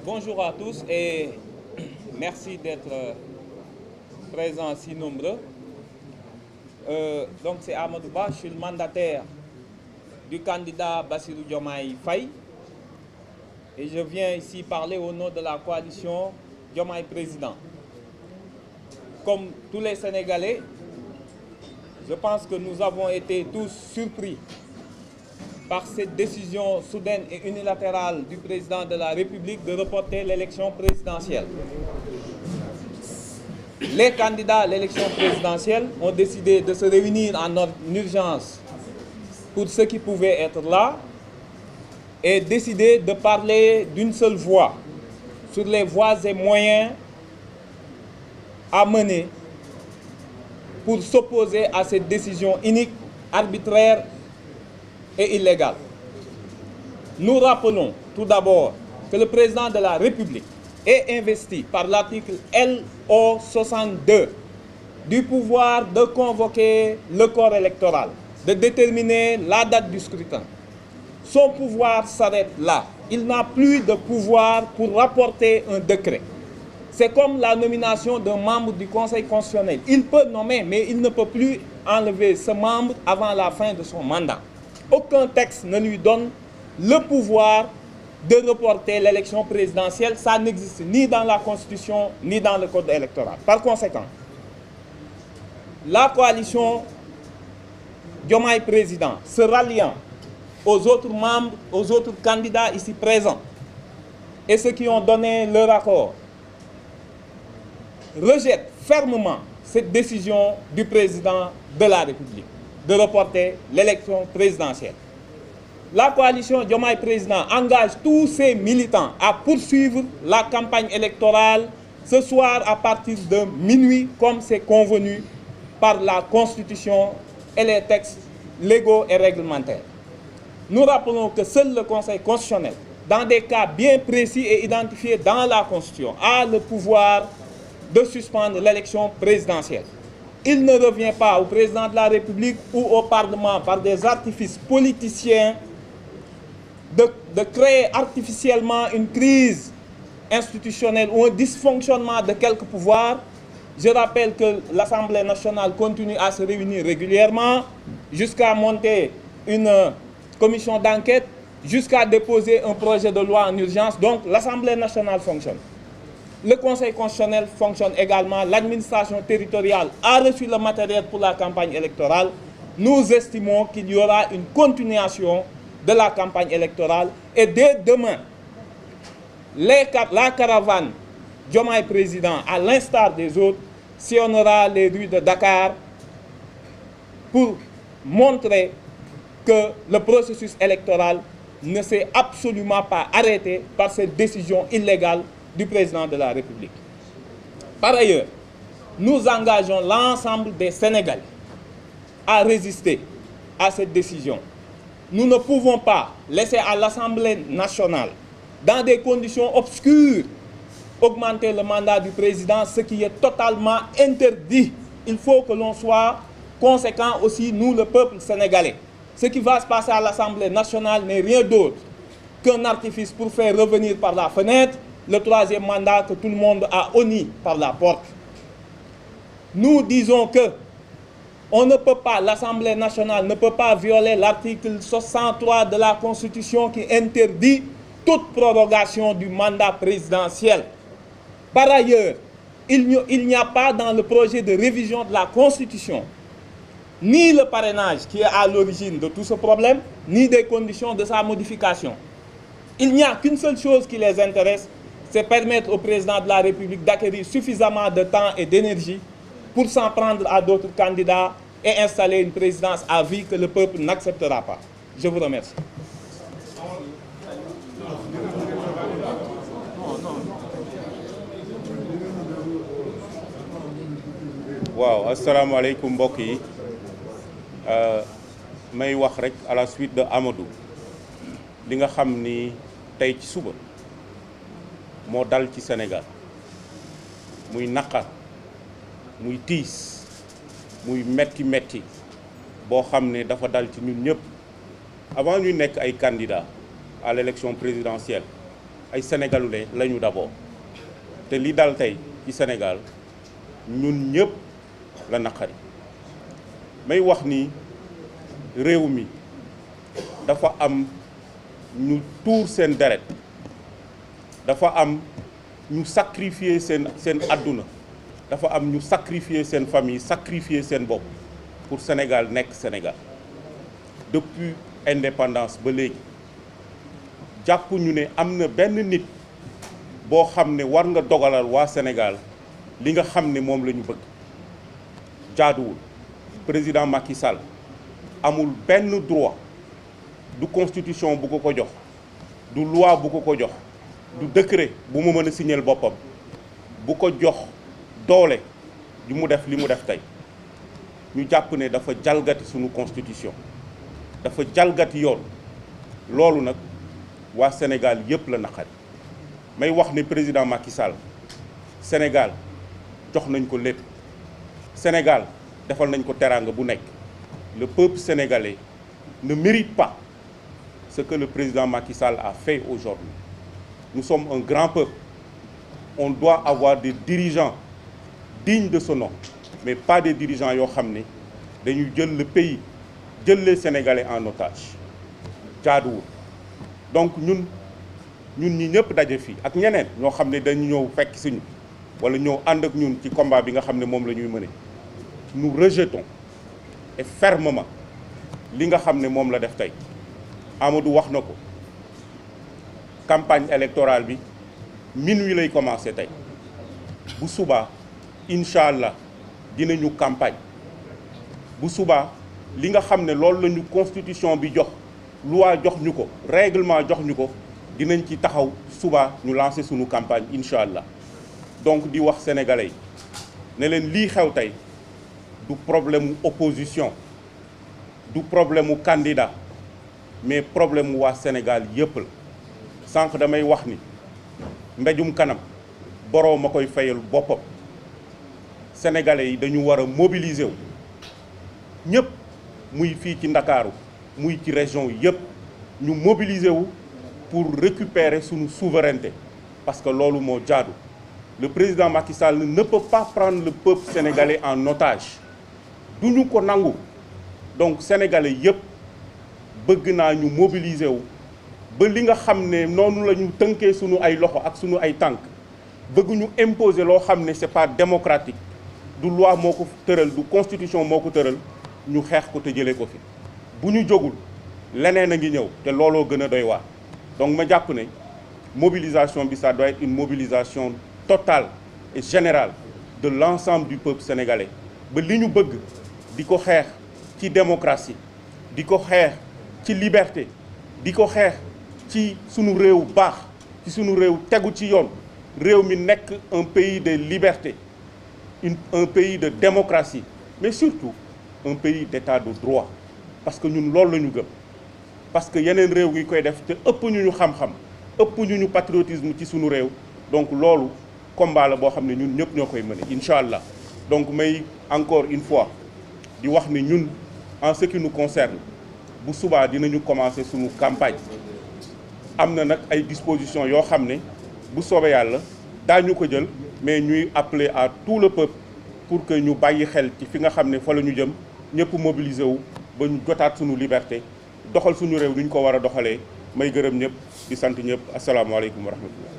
Bonjour à tous et merci d'être présents si nombreux. Donc c'est Amadou Ba, je suis le mandataire du candidat Bassirou Diomaye Faye et je viens ici parler au nom de la coalition Diomaye Président. Comme tous les Sénégalais, je pense que nous avons été tous surpris par cette décision soudaine et unilatérale du président de la République de reporter l'élection présidentielle. Les candidats à l'élection présidentielle ont décidé de se réunir en urgence pour ceux qui pouvaient être là et décidé de parler d'une seule voix sur les voies et moyens à mener pour s'opposer à cette décision inique, arbitraire et illégale. Nous rappelons tout d'abord que le président de la République est investi par l'article LO 62 du pouvoir de convoquer le corps électoral, de déterminer la date du scrutin. Son pouvoir s'arrête là. Il n'a plus de pouvoir pour rapporter un décret. C'est comme la nomination d'un membre du Conseil constitutionnel. Il peut nommer, mais il ne peut plus enlever ce membre avant la fin de son mandat. Aucun texte ne lui donne le pouvoir de reporter l'élection présidentielle. Ça n'existe ni dans la Constitution, ni dans le Code électoral. Par conséquent, la coalition Diomaye Président se ralliant aux autres membres, aux autres candidats ici présents et ceux qui ont donné leur accord, rejette fermement cette décision du président de la République de reporter l'élection présidentielle. La coalition Diomaye Président engage tous ses militants à poursuivre la campagne électorale ce soir à partir de minuit, comme c'est convenu par la Constitution et les textes légaux et réglementaires. Nous rappelons que seul le Conseil constitutionnel, dans des cas bien précis et identifiés dans la Constitution, a le pouvoir de suspendre l'élection présidentielle. Il ne revient pas au président de la République ou au Parlement par des artifices politiciens de créer artificiellement une crise institutionnelle ou un dysfonctionnement de quelques pouvoirs. Je rappelle que l'Assemblée nationale continue à se réunir régulièrement jusqu'à monter une commission d'enquête, jusqu'à déposer un projet de loi en urgence. Donc l'Assemblée nationale fonctionne. Le Conseil constitutionnel fonctionne également. L'administration territoriale a reçu le matériel pour la campagne électorale. Nous estimons qu'il y aura une continuation de la campagne électorale. Et dès demain, la caravane Diomaye Président, à l'instar des autres, sillonnera les rues de Dakar pour montrer que le processus électoral ne s'est absolument pas arrêté par cette décision illégale du président de la République. Par ailleurs, nous engageons l'ensemble des Sénégalais à résister à cette décision. Nous ne pouvons pas laisser à l'Assemblée nationale, dans des conditions obscures, augmenter le mandat du président, ce qui est totalement interdit. Il faut que l'on soit conséquent aussi, nous, le peuple sénégalais. Ce qui va se passer à l'Assemblée nationale n'est rien d'autre qu'un artifice pour faire revenir par la fenêtre le troisième mandat que tout le monde a honni par la porte. Nous disons que on ne peut pas, l'Assemblée nationale ne peut pas violer l'article 63 de la Constitution qui interdit toute prorogation du mandat présidentiel. Par ailleurs, il n'y a pas dans le projet de révision de la Constitution ni le parrainage qui est à l'origine de tout ce problème, ni des conditions de sa modification. Il n'y a qu'une seule chose qui les intéresse, c'est permettre au président de la République d'acquérir suffisamment de temps et d'énergie pour s'en prendre à d'autres candidats et installer une présidence à vie que le peuple n'acceptera pas. Je vous remercie. waaw asalaamaaleykum mbokk yi may wax rek à la suite de Amadou li nga xam ni tey ci suba moo dal ci Sénégal muy naqar muy tiis muy metti boo xam ne dafa dal ci ñun ñëpp avant ñu nekk ay candidats à l'élection présidentielle ay sénégalais lañu d'abord te li dal tey ci Sénégal ñun ñëpp la naqari may wax ni réew mi dafa am ñu tuur seen deret dafa am ñu sacrifier seen àdduna dafa am ñu sacrifier seen famille sacrifier seen bopp pour Sénégal nekk Sénégal depuis indépendance ba léegi jàpp ñu ne am na benn nit boo xam ne war nga dogalal waa Sénégal li nga xam ne moom la ñu bëgg jaaduwul président Macky Sall amul benn droit du constitution bu ko jox du loi bu ko jox du décret bu mu mën a signer boppam bu ko jox doole ju mu def li mu def tey ñu jàpp ne dafa jalgati sunu constitution dafa jalgati yoon loolu nag waa Sénégal yëpp la naqari may wax ne président Macky Sall Sénégal jox nañ ko lépp Sénégal defal nañ ko teraanga bu nekk le peuple sénégalais ne mérite pas ce que le président Macky Sall a fait aujourd'hui. Nous sommes un grand peuple. On doit avoir des dirigeants dignes de ce nom, mais pas des dirigeants yoo xam ne dañuy jël le pays jël les Sénégalais en otage jaaduwul. Donc ñun ñi ñëpp daje fii ak ñeneen ñoo xam ne dañu ñëw fekk si ñu wala ñëw ànd ak ñun ci combat bi nga xam ne moom la ñuy mëne. Nous rejetons et fermement li nga xam ne moom la def tey. Amadou wax na ko campagne électorale bi minuit lay commencé tey bu subaa incha allah dinañu campagne bu subaa li nga xam ne loolu la ñu constitution bi jox loi jox ñu ko règlement jox ñu ko dinañ ci taxaw subaa ñu lancer sunu campagne incha allah. Donc di wax sénégalais yi ne leen lii xew tey du problème mu opposition du problème mu candidat mais problème mu waa Sénégal yëpp la sànq damay wax ni mbéjum kanam boroom ma koy fayal boppam sénégalais yi dañu war a mobiliser wu ñëpp muy fii ci Ndakaaru muy ci région yëpp ñu mobiliser wu pour récupérer sunu souveraineté parce que loolu moo jaadu. Le président Macky Sall ne peut pas prendre le peuple sénégalais en otage duñu ko nangu donc sénégalais yëpp bëgg naa ñu mobiliser wu ba li nga xam ne noonu la ñu tënkee sunu ay loxo ak sunu ay tànk bëgg ñu imposer loo xam ne c'est pas démocratique du loi moo ko tëral du constitution moo ko tëral ñu xeex ko te jëlee ko fi bu ñu jógul leneen a ngi ñëw te looloo gën a doy waar. Donc ma jàpp ne mobilisation bi ça doit être une mobilisation totale et générale de l'ensemble du peuple sénégalais ba li ñu bëgg di ko xeex ci démocratie di ko xeex ci liberté di ko xeex ci sunu réew baax ci sunu réew tegu ci yoon réew mi nekk un pays de liberté un pays de démocratie mais surtout un pays d'état de droit parce que ñun loolu la ñu gëm parce que yeneen réew yi koy def te ëpp ñu xam-xam ëpp ñu patriotisme ci sunu réew donc loolu combat la boo xam ne ñun ñëpp ñoo koy mëne incha allah. Donc may encore une fois di wax ni ñun en ce qui nous concerne bu subaa dinañu commencer sunu campagne am na nag ay dispositions yoo xam ne bu soobee yàlla daañu ko jël mais ñuy appeler à tout le peuple pour que ñu bàyyi xel ci fi nga xam ne fa la ñu jëm ñëpp mobiliser wu ba ñu jotaat sunu liberté doxal suñu réew ni ñu ko war a doxalee may gërëm ñëpp di sant ñëpp asalaamaaleykum wa rahmatullah.